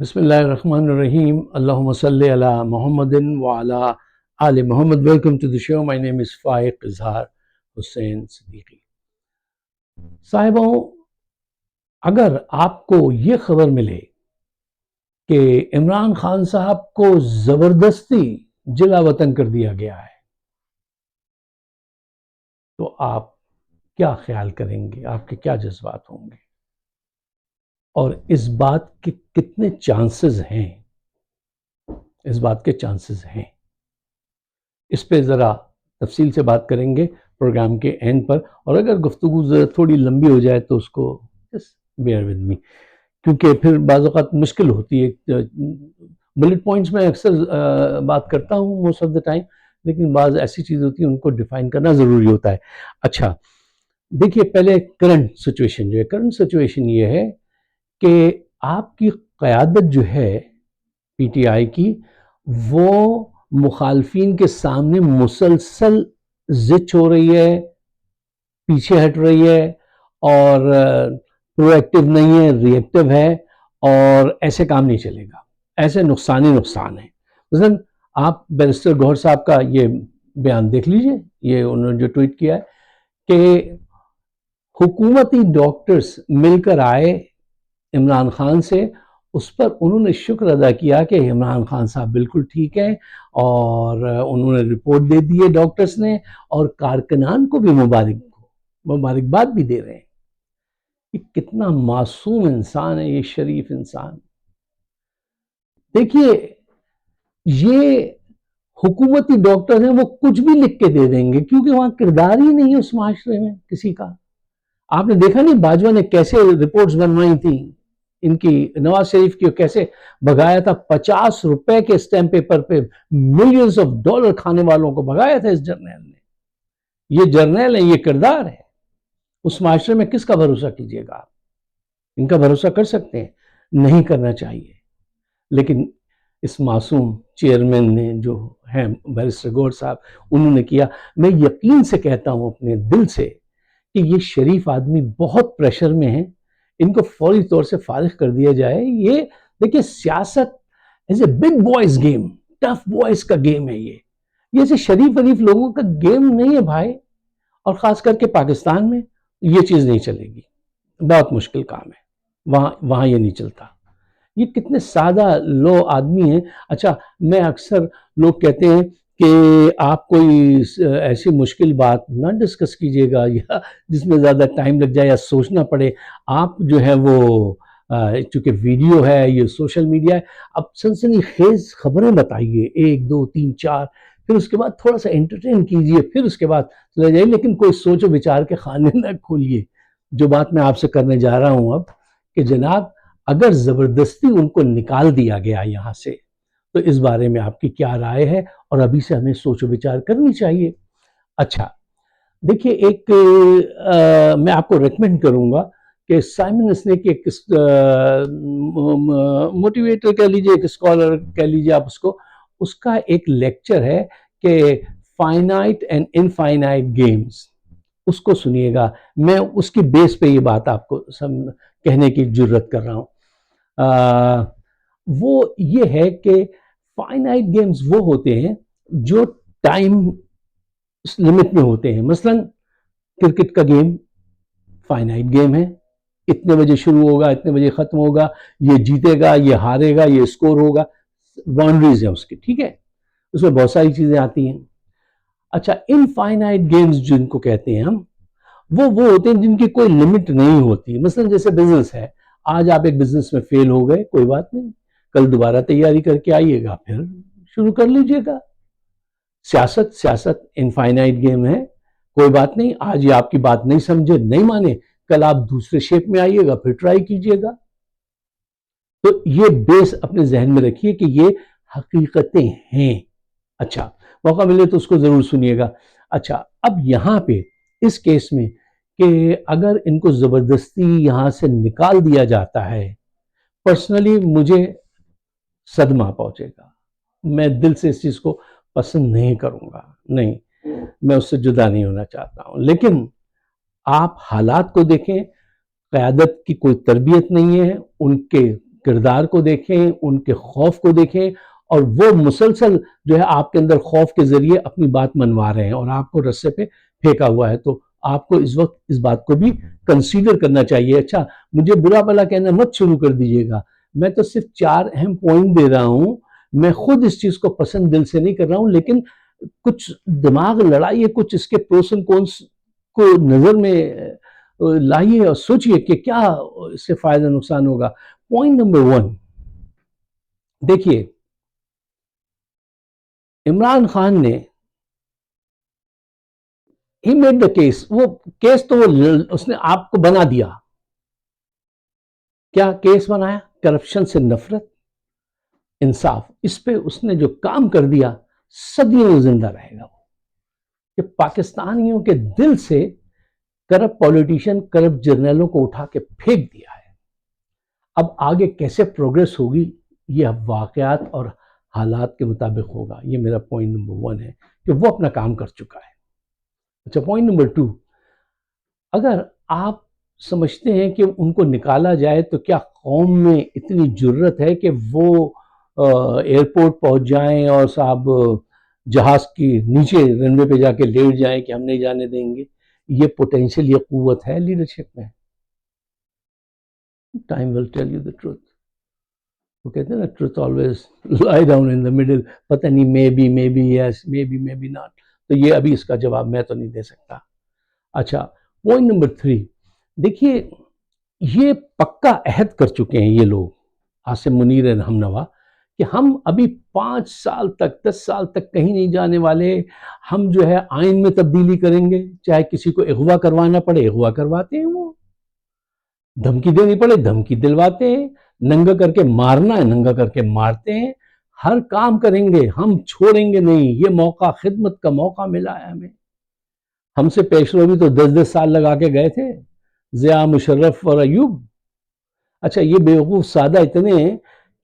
بسم اللہ الرحمن الرحیم اللہم صلی علی محمد وعلی آل محمد. ویلکم ٹو دی شو. مائی نیم از فائق اظہار حسین صدیقی. صاحبوں، اگر آپ کو یہ خبر ملے کہ عمران خان صاحب کو زبردستی جلا وطن کر دیا گیا ہے تو آپ کیا خیال کریں گے؟ آپ کے کیا جذبات ہوں گے؟ اور اس بات کے کتنے چانسز ہیں؟ اس بات کے چانسز ہیں، اس پہ ذرا تفصیل سے بات کریں گے پروگرام کے اینڈ پر. اور اگر گفتگو تھوڑی لمبی ہو جائے تو اس کو بیئر ود می، کیونکہ پھر بعض اوقات مشکل ہوتی ہے. بلٹ پوائنٹس میں اکثر بات کرتا ہوں موسٹ آف دا ٹائم، لیکن بعض ایسی چیزیں ہوتی ہیں ان کو ڈیفائن کرنا ضروری ہوتا ہے. اچھا دیکھیے، پہلے کرنٹ سچویشن یہ ہے کہ آپ کی قیادت جو ہے پی ٹی آئی کی، وہ مخالفین کے سامنے مسلسل زچ ہو رہی ہے، پیچھے ہٹ رہی ہے، اور پرو ایکٹیو نہیں ہے، ری ایکٹیو ہے. اور ایسے کام نہیں چلے گا، ایسے نقصان ہی نقصان ہے. مثلا آپ بیرسٹر گوہر صاحب کا یہ بیان دیکھ لیجئے، یہ انہوں نے جو ٹویٹ کیا ہے کہ حکومتی ڈاکٹرز مل کر آئے عمران خان سے، اس پر انہوں نے شکر ادا کیا کہ عمران خان صاحب بالکل ٹھیک ہیں، اور انہوں نے رپورٹ دے دی ہے ڈاکٹرز نے، اور کارکنان کو بھی مبارکباد بھی دے رہے ہیں. یہ کتنا معصوم انسان ہے، یہ شریف انسان. دیکھیے، یہ حکومتی ڈاکٹر ہیں، وہ کچھ بھی لکھ کے دے دیں گے کیونکہ وہاں کردار ہی نہیں ہے اس معاشرے میں کسی کا. آپ نے دیکھا نہیں باجوہ نے کیسے رپورٹس بنوائی تھیں ان کی، نواز شریف کی، کیسے بھگایا تھا 50 روپے کے اسٹیمپ پیپر پہ ملینز آف ڈالر کھانے والوں کو بھگایا تھا اس جرنیل نے. یہ جرنیل ہے، یہ کردار ہے. اس معاشرے میں کس کا بھروسہ کیجئے گا آپ؟ ان کا بھروسہ کر سکتے ہیں؟ نہیں کرنا چاہیے. لیکن اس معصوم چیئرمین نے جو ہیں بیرسٹر گوہر صاحب، انہوں نے کیا. میں یقین سے کہتا ہوں اپنے دل سے کہ یہ شریف آدمی بہت پریشر میں ہیں، ان کو فوری طور سے فارغ کر دیا جائے. یہ دیکھیں، سیاست as a big boys game, tough boys کا گیم ہے. یہ ایسے شریف لوگوں کا گیم نہیں ہے بھائی. اور خاص کر کے پاکستان میں یہ چیز نہیں چلے گی، بہت مشکل کام ہے. وہاں یہ نہیں چلتا. یہ کتنے سادہ لو آدمی ہیں. اچھا، میں اکثر لوگ کہتے ہیں کہ آپ کوئی ایسی مشکل بات نہ ڈسکس کیجئے گا یا جس میں زیادہ ٹائم لگ جائے یا سوچنا پڑے. آپ جو ہے وہ چونکہ ویڈیو ہے، یہ سوشل میڈیا ہے، اب سنسنی خیز خبریں بتائیے، 1 2 3 4، پھر اس کے بعد تھوڑا سا انٹرٹین کیجئے، پھر اس کے بعد چلے جائیے. لیکن کوئی سوچ و بچار کے خانے نہ کھولیے. جو بات میں آپ سے کرنے جا رہا ہوں اب، کہ جناب اگر زبردستی ان کو نکال دیا گیا یہاں سے تو اس بارے میں آپ کی کیا رائے ہے؟ اور ابھی سے ہمیں سوچ و بچار کرنی چاہیے. اچھا دیکھیے، ایک میں آپ کو ریکمنڈ کروں گا کہ سائمن سنیک ایک موٹیویٹر کہہ لیجئے، ایک اسکالر کہہ لیجئے آپ اس کا ایک لیکچر ہے کہ فائنائٹ اینڈ انفائنائٹ گیمز. اس کو سنیے گا. میں اس کی بیس پہ یہ بات آپ کو کہنے کی جرت کر رہا ہوں. وہ یہ ہے کہ فائنائٹ گیمز وہ ہوتے ہیں جو ٹائم لمٹ میں ہوتے ہیں. مثلا کرکٹ کا گیم فائنائٹ گیم ہے، اتنے بجے شروع ہوگا، اتنے بجے ختم ہوگا، یہ جیتے گا، یہ ہارے گا، یہ اسکور ہوگا. باؤنڈریز ہیں اس کی، ٹھیک ہے. اس میں بہت ساری چیزیں آتی ہیں. اچھا، انفائنائٹ گیمز جن کو کہتے ہیں ہم، وہ ہوتے ہیں جن کی کوئی لمٹ نہیں ہوتی. مثلا جیسے بزنس ہے، آج آپ ایک بزنس میں فیل ہو گئے، کوئی بات نہیں، کل دوبارہ تیاری کر کے آئیے گا، پھر شروع کر لیجئے گا. سیاست انفائنائٹ گیم ہے، کوئی بات نہیں، آج یہ آپ کی بات نہیں سمجھے، نہیں مانے، کل آپ دوسرے شیپ میں آئیے گا، پھر ٹرائی کیجئے گا. تو یہ بیس اپنے ذہن میں رکھیے کہ یہ حقیقتیں ہیں. اچھا، موقع ملے تو اس کو ضرور سنیے گا. اچھا، اب یہاں پہ اس کیس میں کہ اگر ان کو زبردستی یہاں سے نکال دیا جاتا ہے، پرسنلی مجھے صدمہ پہنچے گا. میں دل سے اس چیز کو پسند نہیں کروں گا. نہیں، میں اس سے جدا نہیں ہونا چاہتا ہوں. لیکن آپ حالات کو دیکھیں، قیادت کی کوئی تربیت نہیں ہے، ان کے کردار کو دیکھیں، ان کے خوف کو دیکھیں، اور وہ مسلسل جو ہے آپ کے اندر خوف کے ذریعے اپنی بات منوا رہے ہیں اور آپ کو رسے پہ پھینکا ہوا ہے. تو آپ کو اس وقت اس بات کو بھی کنسیڈر کرنا چاہیے. اچھا، مجھے برا بھلا کہنا مت شروع کر دیجیے گا. میں تو صرف 4 اہم پوائنٹ دے رہا ہوں. میں خود اس چیز کو پسند دل سے نہیں کر رہا ہوں، لیکن کچھ دماغ لڑائیے، کچھ اس کے پروس اینڈ کونس کو نظر میں لائیے اور سوچئے کہ کیا اس سے فائدہ نقصان ہوگا. پوائنٹ نمبر 1، دیکھیے عمران خان نے ہی میڈ دا کیس. وہ کیس تو اس نے آپ کو بنا دیا. کیا کیس بنایا؟ کرپشن سے نفرت، انصاف. اس پہ اس نے جو کام کر دیا صدیوں زندہ رہے گا. وہ کہ پاکستانیوں کے دل سے کرپٹ پولیٹیشین، کرپٹ جرنیلوں کو اٹھا کے پھینک دیا ہے. اب آگے کیسے پروگریس ہوگی یہ واقعات اور حالات کے مطابق ہوگا. یہ میرا پوائنٹ نمبر 1 ہے کہ وہ اپنا کام کر چکا ہے. اچھا، پوائنٹ نمبر 2، اگر آپ سمجھتے ہیں کہ ان کو نکالا جائے تو کیا قوم میں اتنی جرت ہے کہ وہ ایئرپورٹ پہنچ جائیں اور صاحب جہاز کی نیچے رن وے پہ جا کے لیٹ جائیں کہ ہم نہیں جانے دیں گے؟ یہ پوٹینشیل، یہ قوت ہے لیڈرشپ میں. Time will tell you the truth. وہ کہتے ہیں نا، truth always lie down in the middle. پتہ نہیں، maybe yes, maybe not. تو یہ ابھی اس کا جواب میں تو نہیں دے سکتا. اچھا، پوائنٹ نمبر 3، دیکھیے یہ پکا عہد کر چکے ہیں یہ لوگ، عاصم منیر ہم نوا، کہ ہم ابھی 5 سال تک 10 سال تک کہیں نہیں جانے والے. ہم جو ہے آئین میں تبدیلی کریں گے، چاہے کسی کو اغوا کروانا پڑے اغوا کرواتے ہیں، وہ دھمکی دینی پڑے دھمکی دلواتے ہیں، ننگا کر کے مارنا ہے ننگا کر کے مارتے ہیں. ہر کام کریں گے، ہم چھوڑیں گے نہیں. یہ موقع، خدمت کا موقع ملا ہے ہمیں. ہم سے پیشرو بھی تو 10 سال لگا کے گئے تھے، ضیاء، مشرف اور ایوب. اچھا، یہ بیوقوف سادہ اتنے ہیں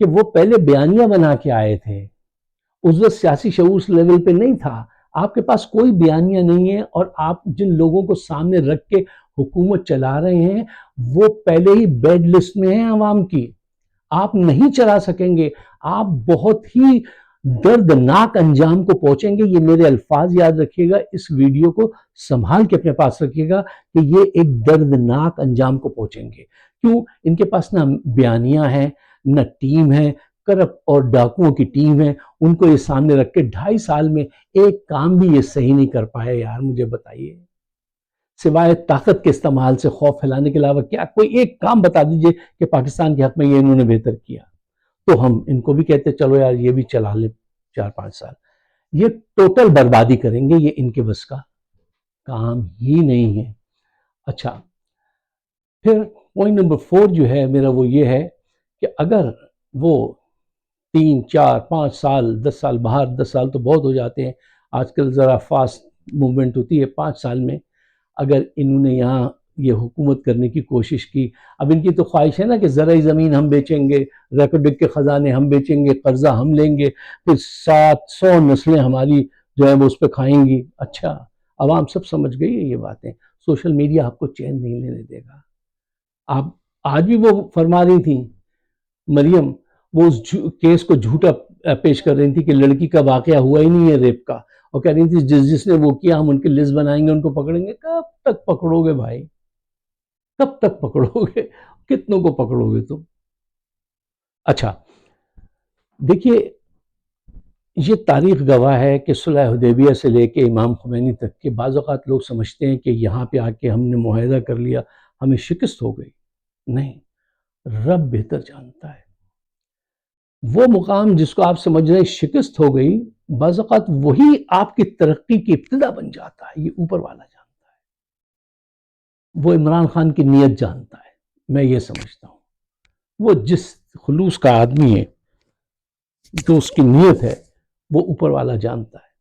کہ وہ پہلے بیانیہ بنا کے آئے تھے. اس وقت سیاسی شعور اس لیول پہ نہیں تھا. آپ کے پاس کوئی بیانیہ نہیں ہے، اور آپ جن لوگوں کو سامنے رکھ کے حکومت چلا رہے ہیں وہ پہلے ہی بیڈ لسٹ میں ہیں عوام کی. آپ نہیں چلا سکیں گے. آپ بہت ہی دردناک انجام کو پہنچیں گے. یہ میرے الفاظ یاد رکھیے گا، اس ویڈیو کو سنبھال کے اپنے پاس رکھیے گا کہ یہ ایک دردناک انجام کو پہنچیں گے. کیوں؟ ان کے پاس نہ بیانیہ ہے، نہ ٹیم ہے. کرپٹ اور ڈاکوؤں کی ٹیم ہے. ان کو یہ سامنے رکھ کے 2.5 سال میں ایک کام بھی یہ صحیح نہیں کر پائے. یار مجھے بتائیے، سوائے طاقت کے استعمال سے خوف پھیلانے کے علاوہ کیا کوئی ایک کام بتا دیجئے کہ پاکستان کے حق میں یہ انہوں نے بہتر کیا؟ تو ہم ان کو بھی کہتے چلو یار یہ بھی چلا لیں 4-5 سال. یہ ٹوٹل بربادی کریں گے، یہ ان کے بس کا کام ہی نہیں ہے. اچھا، پھر پوائنٹ نمبر 4 جو ہے میرا، وہ یہ ہے کہ اگر وہ 3-4-5 سال 10 سال باہر، 10 سال تو بہت ہو جاتے ہیں آج کل، ذرا فاسٹ موومنٹ ہوتی ہے. 5 سال میں اگر انہوں نے یہاں یہ حکومت کرنے کی کوشش کی، اب ان کی تو خواہش ہے نا کہ زرعی زمین ہم بیچیں گے، ریکارڈک کے خزانے ہم بیچیں گے، قرضہ ہم لیں گے، پھر 700 نسلیں ہماری جو ہے وہ اس پہ کھائیں گی. اچھا، عوام سب سمجھ گئی ہے یہ باتیں. سوشل میڈیا آپ کو چین نہیں لینے دے گا. آپ آج بھی وہ فرما رہی تھیں مریم، وہ اس کیس کو جھوٹا پیش کر رہی تھی کہ لڑکی کا واقعہ ہوا ہی نہیں ہے ریپ کا، اور کہہ رہی تھی جس نے وہ کیا ہم ان کی لسٹ بنائیں گے، ان کو پکڑیں گے. کب تک پکڑو گے بھائی؟ کب تک پکڑو گے؟ کتنوں کو پکڑو گے تم؟ اچھا، دیکھیے یہ تاریخ گواہ ہے کہ صلح حدیبیہ سے لے کے امام خمینی تک کے بعض اوقات لوگ سمجھتے ہیں کہ یہاں پہ آ کے ہم نے معاہدہ کر لیا، ہمیں شکست ہو گئی. نہیں، رب بہتر جانتا ہے. وہ مقام جس کو آپ سمجھ رہے ہیں شکست ہو گئی، بعض اوقات وہی آپ کی ترقی کی ابتدا بن جاتا ہے. یہ اوپر والا جانتا ہے. وہ عمران خان کی نیت جانتا ہے. میں یہ سمجھتا ہوں وہ جس خلوص کا آدمی ہے، جو اس کی نیت ہے، وہ اوپر والا جانتا ہے.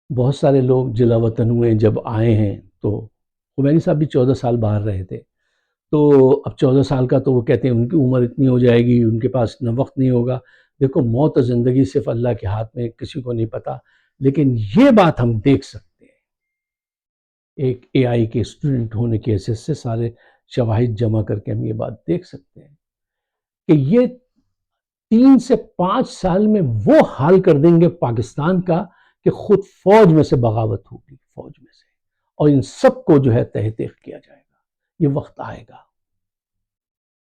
بہت سارے لوگ جلا وطن ہوئے، جب آئے ہیں تو خمینی صاحب بھی 14 سال باہر رہے تھے. تو اب 14 سال کا تو وہ کہتے ہیں ان کی عمر اتنی ہو جائے گی، ان کے پاس نہ وقت نہیں ہوگا. دیکھو، موت اور زندگی صرف اللہ کے ہاتھ میں، کسی کو نہیں پتا. لیکن یہ بات ہم دیکھ سکتے ہیں، ایک اے آئی کے اسٹوڈنٹ ہونے کی حیثیت سے سارے شواہد جمع کر کے ہم یہ بات دیکھ سکتے ہیں کہ یہ 3 سے 5 سال میں وہ حال کر دیں گے پاکستان کا کہ خود فوج میں سے بغاوت ہوگی، فوج میں سے، اور ان سب کو جو ہے تحقیق کیا جائے گا۔ یہ وقت آئے گا،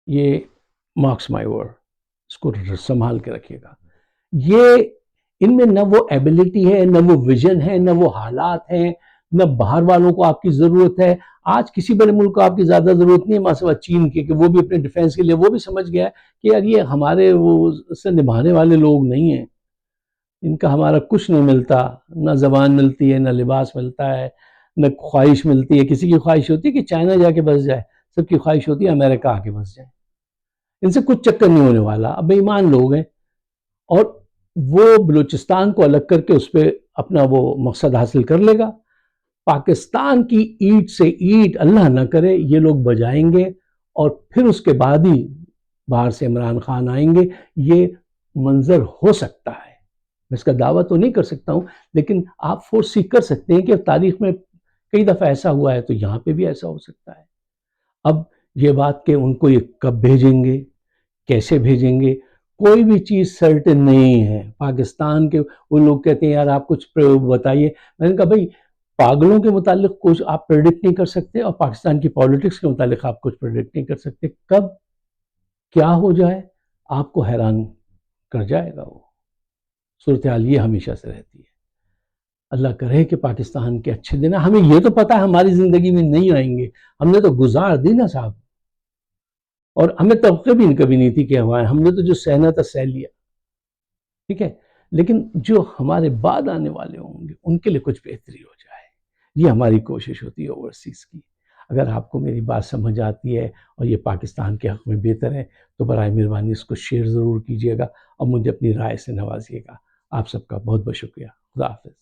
یہ مارکس مائی ورڈ، اس کو سنبھال کے رکھیے گا۔ یہ ان میں نہ وہ ایبلٹی ہے، نہ وہ ویژن ہے، نہ وہ حالات ہیں، نہ باہر والوں کو آپ کی ضرورت ہے۔ آج کسی بڑے ملک کو آپ کی زیادہ ضرورت نہیں ہے ماسوا چین کی، کہ وہ بھی اپنے ڈیفینس کے لیے وہ بھی سمجھ گیا ہے کہ یار یہ ہمارے وہ سے نبھانے والے لوگ نہیں ہیں، ان کا ہمارا کچھ نہیں ملتا، نہ زبان ملتی ہے، نہ لباس ملتا ہے، نہ خواہش ملتی ہے۔ کسی کی خواہش ہوتی ہے کہ چائنا جا کے بس جائے، سب کی خواہش ہوتی ہے امریکہ آ کے بس جائے۔ ان سے کچھ چکر نہیں ہونے والا، اب بے ایمان لوگ ہیں، اور وہ بلوچستان کو الگ کر کے اس پہ اپنا وہ مقصد حاصل کر لے گا۔ پاکستان کی اینٹ سے اینٹ اللہ نہ کرے یہ لوگ بجائیں گے، اور پھر اس کے بعد ہی باہر سے عمران خان آئیں گے۔ یہ منظر ہو سکتا ہے، میں اس کا دعویٰ تو نہیں کر سکتا ہوں، لیکن آپ فورسی کر سکتے ہیں کہ تاریخ میں کئی دفعہ ایسا ہوا ہے تو یہاں پہ بھی ایسا ہو سکتا ہے۔ اب یہ بات کہ ان کو یہ کب بھیجیں گے، کیسے بھیجیں گے، کوئی بھی چیز سرٹن نہیں ہے۔ پاکستان کے وہ لوگ کہتے ہیں یار آپ کچھ بتائیے، میں نے کہا بھائی پاگلوں کے متعلق کچھ آپ پریڈکٹ نہیں کر سکتے، اور پاکستان کی پالیٹکس کے متعلق آپ کچھ پریڈکٹ نہیں کر سکتے۔ کب کیا ہو جائے آپ کو حیران کر جائے گا۔ وہ صورتحال یہ ہمیشہ سے رہتی ہے۔ اللہ کرے کہ پاکستان کے اچھے دن، ہمیں یہ تو پتا ہے ہماری زندگی میں نہیں آئیں گے، ہم نے تو گزار دی نا صاحب، اور ہمیں توقع بھی کبھی نہیں تھی کہ ہم نے تو جو سہنا تھا سہ لیا، ٹھیک ہے، لیکن جو ہمارے بعد آنے والے ہوں گے ان کے لیے کچھ بہتری ہو جائے، یہ ہماری کوشش ہوتی ہے اوورسیز کی۔ اگر آپ کو میری بات سمجھ آتی ہے اور یہ پاکستان کے حق میں بہتر ہے تو برائے مہربانی اس کو شیئر ضرور کیجیے گا، اور مجھے اپنی رائے سے نوازیے گا۔ آپ سب کا بہت بہت شکریہ۔ خدا حافظ۔